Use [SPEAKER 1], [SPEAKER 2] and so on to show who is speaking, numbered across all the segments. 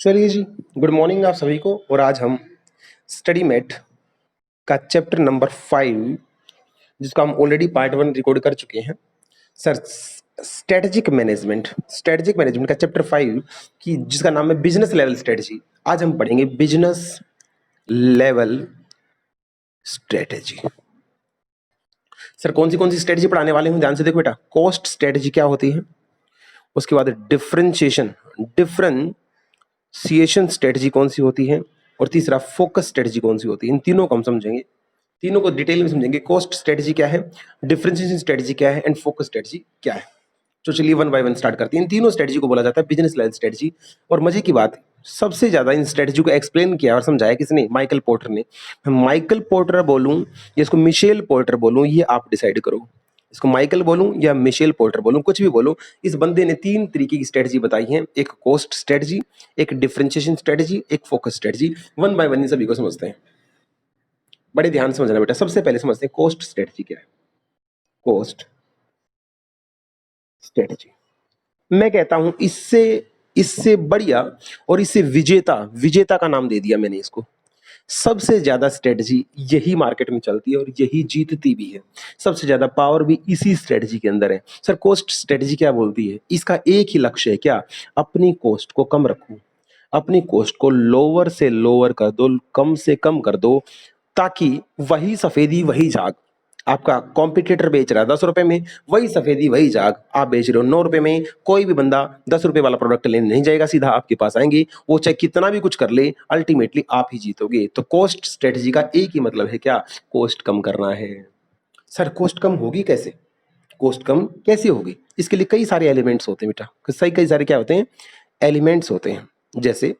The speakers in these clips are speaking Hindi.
[SPEAKER 1] चलिए जी, गुड मॉर्निंग आप सभी को। और आज हम स्टडी मेट का चैप्टर नंबर 5, जिसका हम ऑलरेडी पार्ट 1 रिकॉर्ड कर चुके हैं सर। स्ट्रेटेजिक मैनेजमेंट का चैप्टर 5 की जिसका नाम है बिजनेस लेवल स्ट्रेटजी। आज हम पढ़ेंगे बिजनेस लेवल स्ट्रेटेजी। सर कौन सी स्ट्रेटजी पढ़ाने वाले हैं, ध्यान से देखो बेटा। कॉस्ट स्ट्रेटजी क्या होती है, उसके बाद डिफरेंशिएशन स्ट्रेटजी कौन सी होती है, और तीसरा फोकस स्ट्रेटजी कौन सी होती है। इन तीनों को हम समझेंगे, तीनों को डिटेल में समझेंगे। कॉस्ट स्ट्रेटजी क्या है, डिफरेंशिएशन स्ट्रेटजी क्या है, एंड फोकस स्ट्रेटजी क्या है। तो चलिए वन बाय वन स्टार्ट करते हैं। इन तीनों स्ट्रेटजी को बोला जाता है बिजनेस लेवल स्ट्रेटजी। और मजे की बात, सबसे ज्यादा इन स्ट्रेटजी को एक्सप्लेन किया और समझाया किसने? माइकल पोर्टर ने। मैं माइकल पोर्टर बोलूं या इसको मिशेल पोर्टर बोलूं, ये आप डिसाइड करो। इसको माइकल बोलूं या मिशेल पोर्टर बोलूं, कुछ भी बोलो। इस बंदे ने 3 तरीके की स्ट्रेटजी बताई है, एक कॉस्ट स्ट्रेटजी, एक डिफरेंशिएशन स्ट्रेटजी, एक focus strategy. One by one in सभी को समझते हैं। बड़े ध्यान से समझना बेटा। सबसे पहले समझते हैं कॉस्ट स्ट्रेटजी क्या है। कॉस्ट स्ट्रेटजी मैं कहता हूं इससे इससे बढ़िया और इससे विजेता का नाम दे दिया मैंने इसको। सबसे ज्यादा स्ट्रेटजी यही मार्केट में चलती है और यही जीतती भी है। सबसे ज्यादा पावर भी इसी स्ट्रेटजी के अंदर है। सर कॉस्ट स्ट्रेटजी क्या बोलती है? इसका एक ही लक्ष्य है, क्या? अपनी कॉस्ट को कम रखो, अपनी कॉस्ट को लोअर से लोअर कर दो, कम से कम कर दो, ताकि वही सफेदी वही झाग। आपका कॉम्पिटिटर बेच रहा है 10 रुपए में, वही सफेदी वही झाग आप बेच रहे हो 9 रुपए में। कोई भी बंदा 10 रुपए वाला प्रोडक्ट लेने नहीं जाएगा, सीधा आपके पास आएंगे। वो चाहे कितना भी कुछ कर ले, अल्टीमेटली आप ही जीतोगे। तो कॉस्ट स्ट्रेटजी का एक ही मतलब है, क्या? कॉस्ट कम करना है। सर कॉस्ट कम होगी कैसे? कॉस्ट कम कैसे होगी? इसके लिए कई सारे एलिमेंट्स होते हैं बेटा। कई सारे क्या होते हैं? एलिमेंट्स होते हैं। जैसे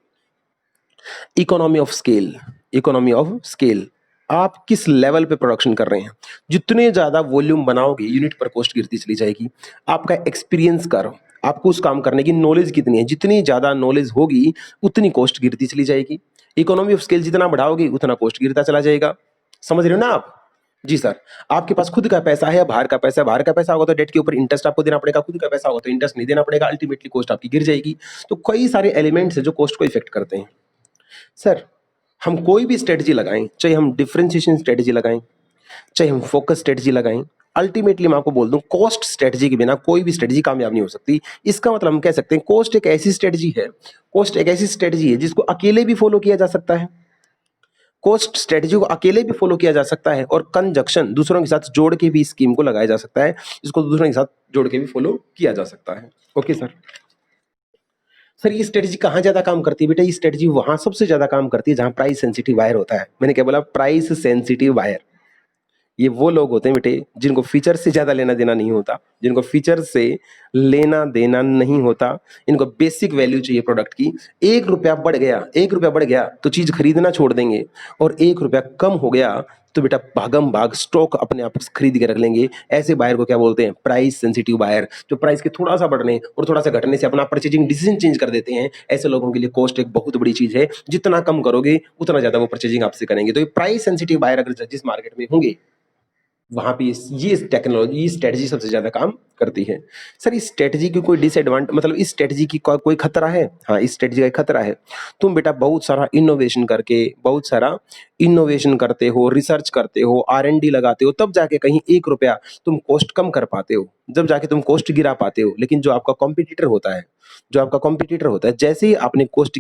[SPEAKER 1] economy of scale. Economy of scale, आप किस लेवल पे प्रोडक्शन कर रहे हैं। जितने ज्यादा वॉल्यूम बनाओगे, यूनिट पर कॉस्ट गिरती चली जाएगी। आपका एक्सपीरियंस करो, आपको उस काम करने की नॉलेज कितनी है, जितनी ज्यादा नॉलेज होगी उतनी कॉस्ट गिरती चली जाएगी। इकोनॉमी ऑफ स्केल जितना बढ़ाओगे उतना कॉस्ट गिरता चला जाएगा। समझ रहे हो ना आप? जी सर। आपके पास खुद का पैसा है या बाहर का पैसा है? बाहर का पैसा होगा तो डेट के ऊपर इंटरेस्ट आपको देना पड़ेगा, खुद का पैसा होगा तो इंटरेस्ट नहीं देना पड़ेगा, अल्टीमेटली कॉस्ट आपकी गिर जाएगी। तो कई सारे एलिमेंट्स है जो कॉस्ट को इफेक्ट करते हैं। सर हम कोई भी स्ट्रेटजी लगाएं, चाहे हम डिफरेंशिएशन स्ट्रेटजी लगाएं, चाहे हम फोकस स्ट्रेटजी लगाएं, अल्टीमेटली मैं आपको बोल दूं कॉस्ट स्ट्रेटजी के बिना कोई भी स्ट्रेटजी कामयाब नहीं हो सकती। इसका मतलब हम कह सकते हैं कॉस्ट एक ऐसी स्ट्रेटजी है, कॉस्ट एक ऐसी स्ट्रेटजी है जिसको अकेले भी फॉलो किया जा सकता है। कॉस्ट स्ट्रेटजी को अकेले भी फॉलो किया जा सकता है, और कंजक्शन दूसरों के साथ जोड़ के भी स्कीम को लगाया जा सकता है, इसको दूसरों के साथ जोड़ के भी फॉलो किया जा सकता है। Okay sir. सर ये स्ट्रेटजी कहाँ ज्यादा काम करती है बेटा? ये स्ट्रेटजी वहां सबसे ज्यादा काम करती है जहां प्राइस सेंसिटिव बायर होता है। मैंने क्या बोला? Price sensitive buyer. ये वो लोग होते हैं बेटे जिनको फीचर से ज्यादा लेना देना नहीं होता, जिनको फीचर से लेना देना नहीं होता। इनको बेसिक वैल्यू चाहिए प्रोडक्ट की। 1 रुपया बढ़ गया तो चीज खरीदना छोड़ देंगे, और 1 रुपया कम हो गया तो बेटा भागम भाग स्टॉक अपने आप खरीद के रख लेंगे। ऐसे बायर को क्या बोलते हैं? Price sensitive buyer. जो प्राइस के थोड़ा सा बढ़ने और थोड़ा सा घटने से अपना परचेजिंग डिसीजन चेंज कर देते हैं, ऐसे लोगों के लिए कॉस्ट एक बहुत बड़ी चीज है। जितना कम करोगे उतना ज्यादा वो परचेजिंग आपसे करेंगे। तो ये प्राइस सेंसिटिव बायर अगर जिस मार्केट में होंगे, वहां पे ये टेक्नोलॉजी, ये स्ट्रेटजी सबसे ज्यादा काम करती है। सर इस स्ट्रेटजी की कोई डिसएडवांटेज, मतलब इस स्ट्रेटजी की कोई खतरा है? हाँ, इस स्ट्रेटजी का खतरा है। तुम बेटा बहुत सारा इनोवेशन करते हो, रिसर्च करते हो, R&D लगाते हो, तब जाके कहीं 1 रुपया तुम कॉस्ट कम कर पाते हो, जब जाके तुम कॉस्ट गिरा पाते हो। लेकिन जो आपका कॉम्पिटिटर होता है, जैसे ही आपने कॉस्ट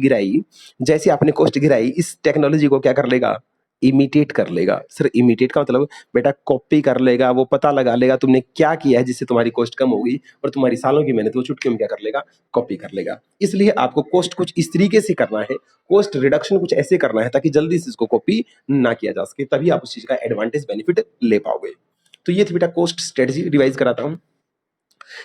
[SPEAKER 1] गिराई, इस टेक्नोलॉजी को क्या कर लेगा? इमिटेट कर लेगा। सर इमिटेट का मतलब बेटा कॉपी कर लेगा। वो पता लगा लेगा तुमने क्या किया है जिससे तुम्हारी कॉस्ट कम होगी, और तुम्हारी सालों की मेहनत वो चुटकी में क्या कर लेगा? कॉपी कर लेगा। इसलिए आपको कॉस्ट कुछ इस तरीके से करना है, कॉस्ट रिडक्शन कुछ ऐसे करना है ताकि जल्दी से इसको कॉपी ना किया जा सके, तभी आप उस चीज का एडवांटेज बेनिफिट ले पाओगे। तो ये थी बेटा कॉस्ट स्ट्रेटजी। रिवाइज कराता हूं,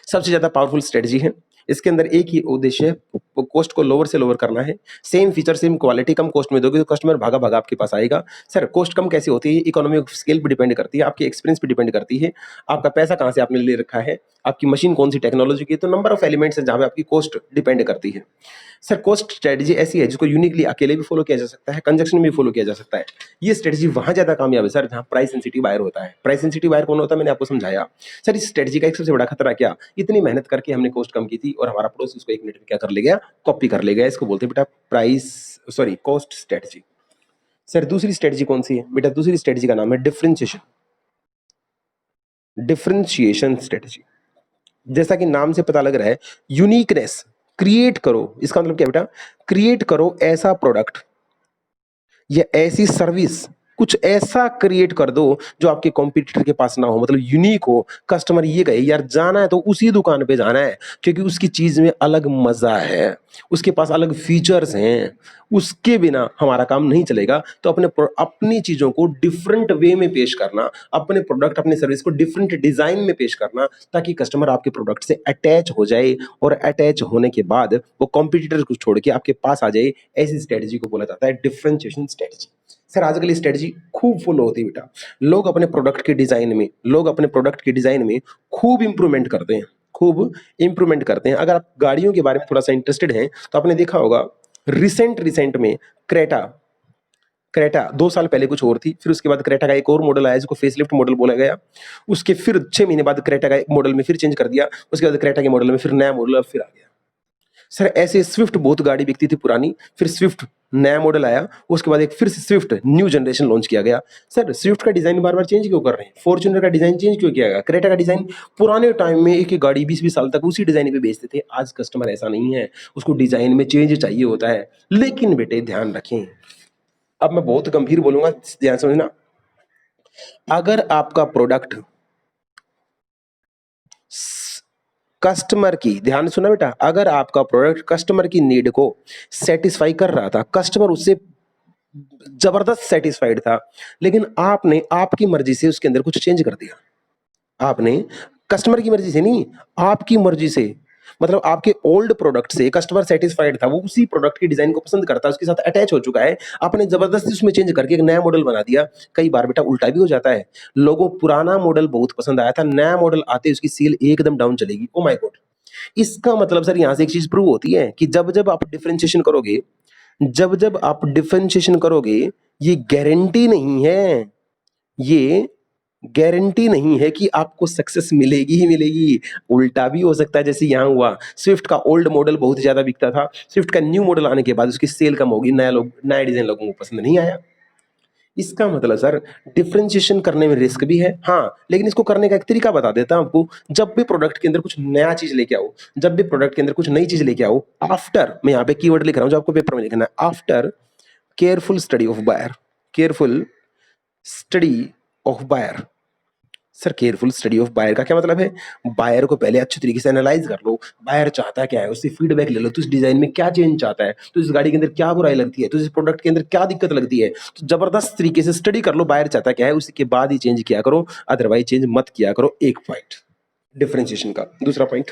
[SPEAKER 1] सबसे ज्यादा पावरफुल स्ट्रेटजी है। इसके अंदर एक ही उद्देश्य है, कॉस्ट को लोअर से लोअर करना है। सेम फीचर सेम क्वालिटी कम कॉस्ट में दोगे तो कस्टमर भागा भागा आपके पास आएगा। सर कॉस्ट कम कैसे होती है? इकोनॉमी ऑफ स्केल पे डिपेंड करती है, आपके एक्सपीरियंस पे डिपेंड करती है, आपका पैसा कहां से आपने ले रखा है, आपकी मशीन कौन सी टेक्नोलॉजी की। तो नंबर ऑफ एलिमेंट्स है जहां पे आपकी कॉस्ट डिपेंड करती है। सर कॉस्ट स्ट्रेटजी ऐसी है जिसको यूनिकली अकेले भी फॉलो किया जा सकता है, कंजक्शन में भी फॉलो किया जा सकता है। ये स्ट्रेटजी वहां ज्यादा कामयाब है सर जहां प्राइस सेंसिटिव बायर होता है। प्राइस सेंसिटिव बायर कौन होता है? मैंने आपको समझाया। सर इस स्ट्रेटजी का एक सबसे बड़ा खतरा क्या? इतनी मेहनत करके हमने कॉस्ट कम की थी और हमारा पड़ोसी उसको 1 मिनट में क्या कर ले गया, कॉपी कर ले गया। इसको बोलते हैं बेटा कॉस्ट स्ट्रेटजी। सर दूसरी स्ट्रेटजी कौन सी है बेटा? दूसरी स्ट्रेटजी का नाम है डिफरेंशिएशन स्ट्रेटजी। जैसा कि नाम से पता लग रहा है, यूनिकनेस क्रिएट करो। इसका मतलब क्या बेटा? क्रिएट करो ऐसा प्रोडक्ट या ऐसी सर्विस, कुछ ऐसा क्रिएट कर दो जो आपके कॉम्पिटिटर के पास ना हो, मतलब यूनिक हो। कस्टमर ये कहे यार जाना है तो उसी दुकान पे जाना है, क्योंकि उसकी चीज में अलग मजा है, उसके पास अलग फीचर्स हैं, उसके बिना हमारा काम नहीं चलेगा। तो अपनी चीजों को डिफरेंट वे में पेश करना, अपने प्रोडक्ट अपने सर्विस को डिफरेंट डिजाइन में पेश करना, ताकि कस्टमर आपके प्रोडक्ट से अटैच हो जाए, और अटैच होने के बाद वो कॉम्पिटिटर को छोड़ के आपके पास आ जाए। ऐसी स्ट्रेटजी को बोला जाता है डिफरेंशिएशन स्ट्रेटजी। सर आजकल ये स्ट्रेटजी खूब फॉलो होती है बेटा। लोग अपने प्रोडक्ट के डिजाइन में खूब इंप्रूवमेंट करते हैं, अगर आप गाड़ियों के बारे में थोड़ा सा इंटरेस्टेड हैं तो आपने देखा होगा रिसेंट में क्रेटा 2 साल पहले कुछ और थी, फिर उसके बाद क्रेटा का एक और मॉडल आया जिसको फेसलिफ्ट मॉडल बोला गया। उसके फिर 6 महीने बाद क्रेटा का एक मॉडल में फिर चेंज कर दिया, उसके बाद क्रेटा के मॉडल में फिर नया मॉडल फिर आ गया। सर ऐसे स्विफ्ट बहुत गाड़ी बिकती थी पुरानी, फिर स्विफ्ट नया मॉडल आया, उसके बाद एक फिर से स्विफ्ट न्यू जनरेशन लॉन्च किया गया। सर स्विफ्ट का डिजाइन बार बार चेंज क्यों कर रहे हैं? फॉर्च्यूनर का डिजाइन चेंज क्यों किया गया? क्रेटा का डिजाइन पुराने टाइम में एक गाड़ी 20-20 साल तक उसी डिजाइन पे बेचते थे। आज कस्टमर ऐसा नहीं है, उसको डिजाइन में चेंज चाहिए होता है। लेकिन बेटे ध्यान रखें, अब मैं बहुत गंभीर बोलूंगा, ध्यान समझना। अगर आपका प्रोडक्ट कस्टमर की, ध्यान सुना बेटा, अगर आपका प्रोडक्ट कस्टमर की नीड को सेटिस्फाई कर रहा था, कस्टमर उससे जबरदस्त सेटिस्फाइड था, लेकिन आपने आपकी मर्जी से उसके अंदर कुछ चेंज कर दिया। आपने कस्टमर की मर्जी से नहीं, आपकी मर्जी से, मतलब आपके ओल्ड प्रोडक्ट से कस्टमर सेटिस्फाइड था, वो उसी प्रोडक्ट की डिजाइन को पसंद करता है, उसके साथ अटैच हो चुका है, आपने जबरदस्ती उसमें चेंज करके एक नया मॉडल बना दिया। कई बार बेटा उल्टा भी हो जाता है, लोगों पुराना मॉडल बहुत पसंद आया था, नया मॉडल आते उसकी सेल एकदम डाउन चलेगी। Oh my God. इसका मतलब सर यहां से एक चीज प्रूव होती है कि जब जब आप डिफरेंशिएशन करोगे, ये गारंटी नहीं है, ये गारंटी नहीं है कि आपको सक्सेस मिलेगी ही मिलेगी। उल्टा भी हो सकता है, जैसे यहां हुआ, स्विफ्ट का ओल्ड मॉडल बहुत ज्यादा बिकता था, स्विफ्ट का न्यू मॉडल आने के बाद उसकी सेल कम होगी, नया डिजाइन लोगों को पसंद नहीं आया। इसका मतलब सर डिफरेंशिएशन करने में रिस्क भी है, हाँ, लेकिन इसको करने का एक तरीका बता देता हूं आपको। जब भी प्रोडक्ट के अंदर कुछ नया चीज लेके आओ, जब भी प्रोडक्ट के अंदर कुछ नई चीज लेके आओ, आफ्टर, मैं यहाँ पे कीवर्ड लिख रहा हूं जो आपको पेपर में लिखना है, after careful study of buyer. Careful study of buyer. Sir careful study of buyer का क्या मतलब है? बायर को पहले अच्छी तरीके से एनालाइज कर लो, बायर चाहता क्या है, उससे फीडबैक ले लो, तो इस डिजाइन में क्या चेंज चाहता है, तो इस गाड़ी के अंदर क्या बुराई लगती है, तो इस प्रोडक्ट के अंदर क्या दिक्कत लगती है, तो जबरदस्त तरीके से स्टडी कर लो बायर चाहता क्या है, उसके बाद ही चेंज किया करो, अदरवाइज चेंज मत किया करो। एक पॉइंट डिफरेंशिएशन का। दूसरा पॉइंट,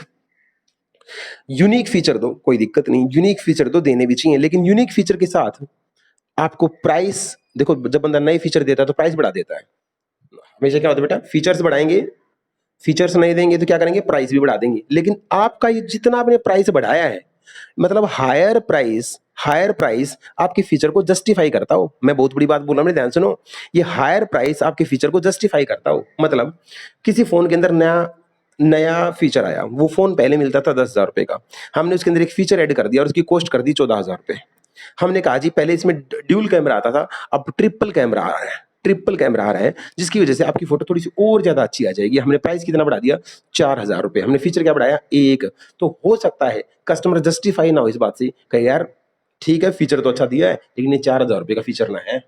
[SPEAKER 1] यूनिक फीचर दो, कोई दिक्कत नहीं, यूनिक फीचर दो, देने भी चाहिए, लेकिन यूनिक फीचर के साथ आपको प्राइस, देखो जब बंदा नए फीचर देता है तो प्राइस बढ़ा देता है। हमेशा क्या होता है बेटा, फीचर्स बढ़ाएंगे, फीचर्स नहीं देंगे तो क्या करेंगे, प्राइस भी बढ़ा देंगे। लेकिन आपका ये जितना आपने प्राइस बढ़ाया है, मतलब हायर प्राइस आपके फीचर को जस्टिफाई करता हो। मैं बहुत बड़ी बात बोल रहा हूं, ध्यान सुनो, ये हायर प्राइस आपके फीचर को जस्टिफाई करता हो। मतलब किसी फोन के अंदर नया नया फीचर आया, वो फोन पहले मिलता था 10,000 रुपए का, हमने उसके अंदर एक फीचर ऐड कर दिया और उसकी कॉस्ट कर दी 14,000 रुपए। हमने कहा जी पहले इसमें ड्यूल कैमरा आता था, अब ट्रिपल कैमरा आ रहा है, जिसकी वजह से आपकी फोटो थोड़ी सी और ज्यादा अच्छी आ जाएगी। हमने प्राइस कितना बढ़ा दिया, 4,000 रुपए। हमने फीचर क्या बढ़ाया, एक। तो हो सकता है कस्टमर जस्टिफाई ना हो इस बात से, कहे यार ठीक है फीचर तो अच्छा दिया है, लेकिन ये 4,000 रुपए का फीचर ना है,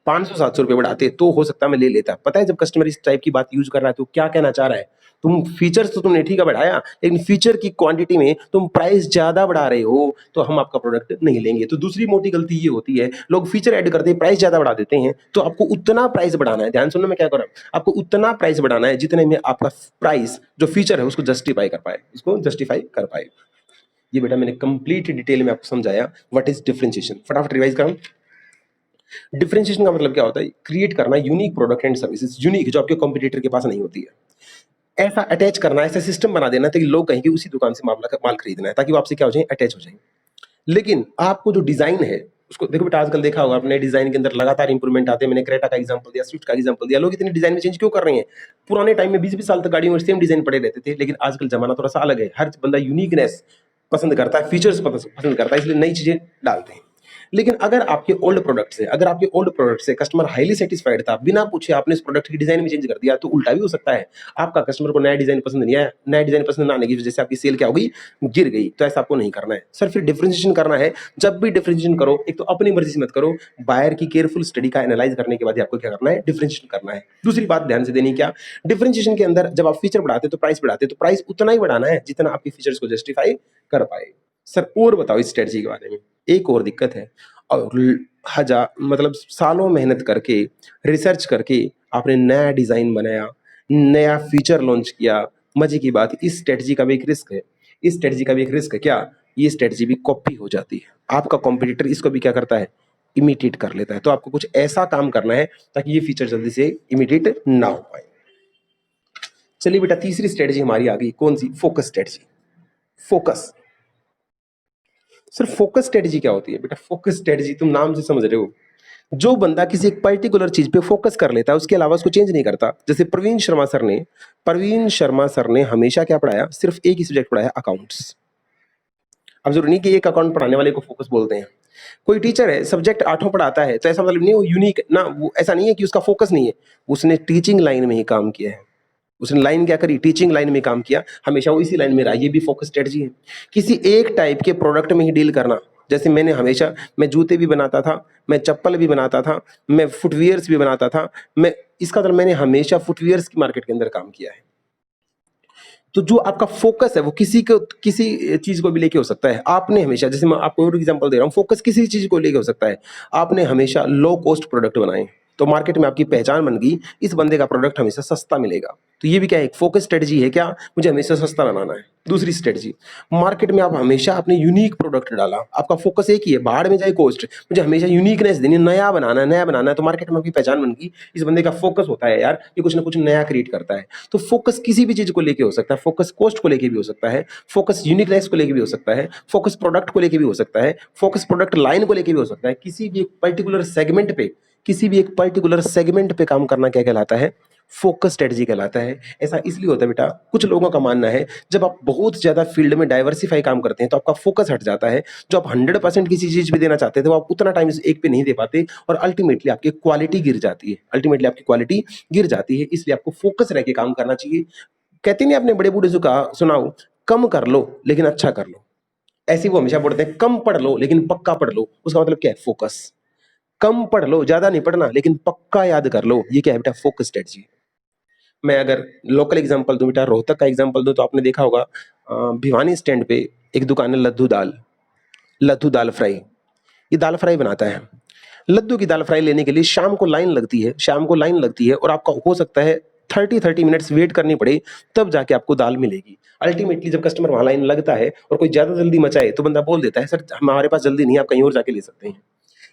[SPEAKER 1] 500-700 रुपए बढ़ाते तो हो सकता है मैं ले लेता। पता है जब कस्टमर इस टाइप की बात यूज कर रहा है तो क्या कहना चाह रहा है, तुम फीचर्स तो तुमने ठीक है बढ़ाया, लेकिन फीचर की क्वांटिटी में तुम प्राइस ज्यादा बढ़ा रहे हो, तो हम आपका प्रोडक्ट नहीं लेंगे। तो दूसरी मोटी गलती ये होती है, लोग फीचर ऐड करते हैं, प्राइस ज्यादा बढ़ा देते हैं। तो आपको उतना प्राइस बढ़ाना है, ध्यान सुनना मैं क्या कर रहा हूं, आपको उतना प्राइस बढ़ाना है जितने में आपका प्राइस जो फीचर है उसको जस्टिफाई कर पाए। ये बेटा मैंने कंप्लीट डिटेल में आपको समझाया व्हाट इज डिफरेंशिएशन। फटाफट रिवाइज करूं। डिफरेंशिएशन का मतलब क्या होता है, क्रिएट करना unique product and services, unique जो आपके कॉम्पिटिटर के पास नहीं होती है, ऐसा अटैच करना, ऐसा सिस्टम बना देना ताकि लोग कहेंगे उसी दुकान से माल खरीदना है, ताकि वो आपसे क्या हो जाए, अटैच हो जाए। लेकिन आपको जो डिजाइन है उसको देखो बेटा, आजकल देखा होगा आपने डिजाइन के अंदर लगातार इंप्रूवमेंट आते हैं। मैंने क्रेटा का एग्जांपल दिया, स्विफ्ट का एग्जांपल दिया। लोग इतनी डिजाइन में चेंज क्यों कर रहे हैं? पुराने टाइम में 20-20 साल तक गाड़ियों में सेम डिजाइन पड़े रहते थे, लेकिन आजकल जमाना थोड़ा सा अलग है। हर बंदा यूनिकनेस पसंद करता है, फीचर्स पसंद करता है, इसलिए नई चीजें डालते हैं। लेकिन अगर आपके ओल्ड प्रोडक्ट से कस्टमर हाईली सेटिस्फाइड था, बिना पूछे आपने इस प्रोडक्ट की डिजाइन में चेंज कर दिया, तो उल्टा भी हो सकता है। आपका कस्टमर को नया डिजाइन पसंद नहीं आया, नया डिजाइन पसंद ना आने की वजह से आपकी सेल क्या हो गई? गिर गई। तो ऐसा आपको नहीं करना है सर। फिर डिफरेंशिएशन करना है। जब भी डिफरेंशिएशन करो, एक तो अपनी मर्जी से मत करो, बायर की केयरफुल स्टडी का एनालाइज करने के बाद ही आपको क्या करना है? डिफरेंशिएशन करना है। दूसरी बात ध्यान से देनी, क्या डिफरेंशिएशन के अंदर जब आप फीचर बढ़ाते तो प्राइस बढ़ाते, तो प्राइस उतना ही बढ़ाना है जितना आपकी फीचर्स को जस्टिफाई कर पाए। सर और बताओ इस स्ट्रेटजी के बारे में। एक और दिक्कत है, और हजार मतलब सालों मेहनत करके, रिसर्च करके आपने नया डिजाइन बनाया, नया फीचर लॉन्च किया। मजे की बात, इस स्ट्रेटजी का भी एक रिस्क है। इस स्ट्रेटजी का भी एक रिस्क है, क्या? ये स्ट्रेटजी भी कॉपी हो जाती है। आपका कॉम्पिटिटर इसको भी क्या करता है? इमिटेट कर लेता है। तो आपको कुछ ऐसा काम करना है ताकि ये फीचर जल्दी से इमिटेट ना हो पाए। चलिए बेटा, तीसरी स्ट्रेटजी हमारी आ गई, कौन सी? Focus strategy. Focus. Sir focus strategy क्या होती है? बेटा फोकस स्ट्रेटजी तुम नाम से समझ रहे हो, जो बंदा किसी एक पर्टिकुलर चीज पे फोकस कर लेता है, उसके अलावा उसको चेंज नहीं करता। जैसे प्रवीण शर्मा सर ने हमेशा क्या पढ़ाया? सिर्फ एक ही सब्जेक्ट पढ़ाया, अकाउंट्स। अब जरूरी नहीं कि एक अकाउंट पढ़ाने वाले को फोकस बोलते हैं। कोई टीचर है, सब्जेक्ट 8 पढ़ाता है, तो ऐसा मतलब नहीं वो यूनिक ना, वो ऐसा नहीं है कि उसका फोकस नहीं है। उसने टीचिंग लाइन में ही काम किया है। उसने लाइन क्या करी? टीचिंग लाइन में काम किया, हमेशा वो इसी लाइन में रहा। ये भी फोकस स्ट्रेटजी है। किसी एक टाइप के प्रोडक्ट में ही डील करना। जैसे मैं जूते भी बनाता था, मैं चप्पल भी बनाता था, मैं फुटवियर्स भी बनाता था। मैं इसका मतलब मैंने हमेशा फुटवियर्स की मार्केट के अंदर काम किया है। तो जो आपका फोकस है वो किसी चीज को भी लेके हो सकता है। आपने हमेशा, जैसे मैं आपको और एग्जांपल दे रहा हूँ, फोकस किसी चीज को लेके हो सकता है। आपने हमेशा लो कॉस्ट प्रोडक्ट बनाए, तो मार्केट में आपकी पहचान बन गई, इस बंदे का प्रोडक्ट हमेशा सस्ता मिलेगा। तो ये भी क्या है? एक फोकस स्ट्रेटजी है। क्या? मुझे हमेशा सस्ता बनाना है। दूसरी स्ट्रेटजी, मार्केट में आप हमेशा अपने यूनिक प्रोडक्ट डाला, आपका फोकस एक ही है, बाहर में जाए कॉस्ट, मुझे हमेशा यूनिकनेस देनी, नया बनाना है, नया बनाना है। तो मार्केट में आपकी पहचान बन गई, इस बंदे का फोकस होता है यार, ये कुछ ना कुछ नया क्रिएट करता है। तो फोकस किसी भी चीज को लेके हो सकता है। फोकस कॉस्ट को लेके भी हो सकता है, फोकस यूनिकनेस को लेके भी हो सकता है, फोकस प्रोडक्ट को लेके भी हो सकता है, फोकस प्रोडक्ट लाइन को लेके भी हो सकता है। किसी भी एक पर्टिकुलर सेगमेंट पे काम करना क्या कहलाता है? फोकस स्ट्रेटजी कहलाता है। ऐसा इसलिए होता है बेटा, कुछ लोगों का मानना है जब आप बहुत ज्यादा फील्ड में डाइवर्सिफाई काम करते हैं तो आपका फोकस हट जाता है। जो आप 100% किसी चीज पे देना चाहते थे, वो आप उतना टाइम एक पे नहीं दे पाते, और अल्टीमेटली आपकी क्वालिटी गिर जाती है। इसलिए आपको फोकस रह के काम करना चाहिए। कहते नहीं, आपने बड़े बूढ़े से कहा सुना हो, कम कर लो लेकिन अच्छा कर लो। ऐसे वो हमेशा बोलते हैं, कम पढ़ लो लेकिन पक्का पढ़ लो। उसका मतलब क्या है? फोकस। कम पढ़ लो, ज्यादा नहीं पढ़ना, लेकिन पक्का याद कर लो। ये क्या है बेटा? Focus strategy. मैं अगर लोकल एग्जांपल दूं बेटा, रोहतक का एग्जांपल दूं, तो आपने देखा होगा भिवानी स्टैंड पे एक दुकान है, लद्दू दाल फ्राई। ये दाल फ्राई बनाता है। लद्दू की दाल फ्राई लेने के लिए शाम को लाइन लगती है, और आपका हो सकता है 30 मिनट्स वेट करनी पड़े, तब जाके आपको दाल मिलेगी। अल्टीमेटली जब कस्टमर वहां लाइन लगता है और कोई ज्यादा जल्दी मचाए, तो बंदा बोल देता है, सर हमारे पास जल्दी नहीं है, आप कहीं और जाके ले सकते हैं।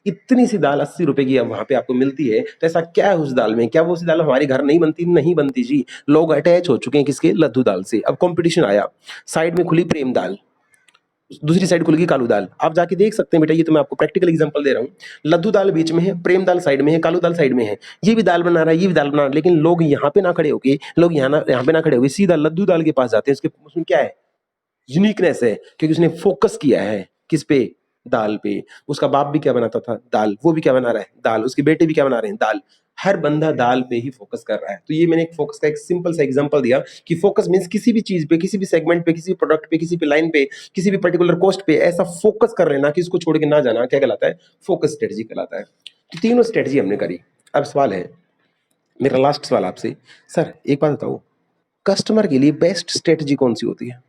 [SPEAKER 1] इतनी सी दाल 80 रुपए की अब वहां पे आपको मिलती है, तो ऐसा क्या है उस दाल में? क्या वो उस दाल हमारे घर नहीं बनती? नहीं बनती जी। लोग अटैच हो चुके हैं किसके? लद्दू दाल से। अब कंपटीशन आया, साइड में खुली प्रेम दाल, दूसरी साइड खुल गई कालू दाल। आप जाके देख सकते हैं बेटा, ये तो मैं आपको प्रैक्टिकल एग्जांपल दे रहा हूँ। लद्दू दाल बीच में है, प्रेम दाल साइड में है, कालू दाल साइड में है। ये भी दाल बना रहा है, ये भी दाल बना रहा है, लेकिन लोग यहाँ पे ना खड़े होके, यहाँ पे ना खड़े होके सीधा लद्दू दाल के पास जाते हैं। उसमें क्या है? यूनिकनेस है, क्योंकि उसने फोकस किया है किस पे? दाल पे। उसका बाप भी क्या बनाता था? दाल। वो भी क्या बना रहा है? दाल। उसके बेटे भी क्या बना रहे हैं? दाल। हर बंदा दाल पे ही फोकस कर रहा है। तो ये मैंने एक फोकस का एक सिंपल सा एग्जांपल दिया कि फोकस मींस किसी भी चीज पे, किसी भी सेगमेंट पे, किसी भी प्रोडक्ट पे, किसी भी लाइन पे, किसी भी पर्टिकुलर कॉस्ट पे ऐसा फोकस कर लेना कि इसको छोड़ के ना जाना, क्या कहलाता है? फोकस स्ट्रेटजी कहलाता है। तो तीनों स्ट्रेटजी हमने करी। अब सवाल है, मेरा लास्ट सवाल आपसे, सर एक बात बताओ, कस्टमर के लिए बेस्ट स्ट्रेटजी कौन सी होती है?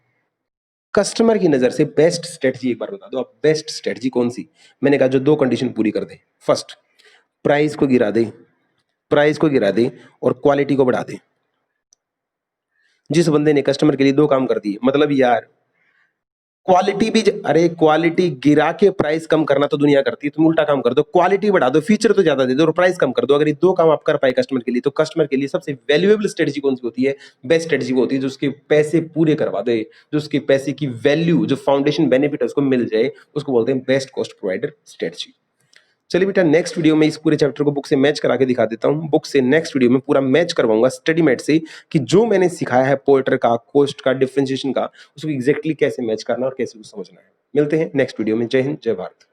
[SPEAKER 1] कस्टमर की नजर से बेस्ट स्ट्रेटजी एक बार बता दो आप, बेस्ट स्ट्रेटजी कौन सी? मैंने कहा जो दो कंडीशन पूरी कर दे। फर्स्ट, प्राइस को गिरा दे, और क्वालिटी को बढ़ा दे। जिस बंदे ने कस्टमर के लिए दो काम कर दिए, मतलब यार क्वालिटी भी, अरे क्वालिटी गिरा के प्राइस कम करना तो दुनिया करती है, तुम उल्टा काम कर दो, क्वालिटी बढ़ा दो, फीचर तो ज्यादा दे दो और प्राइस कम कर दो। अगर ये दो काम आप कर पाए कस्टमर के लिए, तो कस्टमर के लिए सबसे वैल्यूएबल स्ट्रेटजी कौन सी होती है? बेस्ट स्ट्रेटजी वो होती है जो उसके पैसे पूरे करवा दे, जो उसके पैसे की वैल्यू, जो फाउंडेशन बेनिफिट है उसको मिल जाए, उसको बोलते हैं बेस्ट कॉस्ट प्रोवाइडर स्ट्रेटजी। चलिए बेटा, नेक्स्ट वीडियो में इस पूरे चैप्टर को बुक से मैच करा के दिखा देता हूँ। बुक से नेक्स्ट वीडियो में पूरा मैच करवाऊंगा स्टडीमेट से कि जो मैंने सिखाया है पोर्टर का, कोस्ट का, डिफरेंशिएशन का, उसको एग्जैक्टली कैसे मैच करना और कैसे उसको समझना है। मिलते हैं नेक्स्ट वीडियो में। जय हिंद, जय भारत।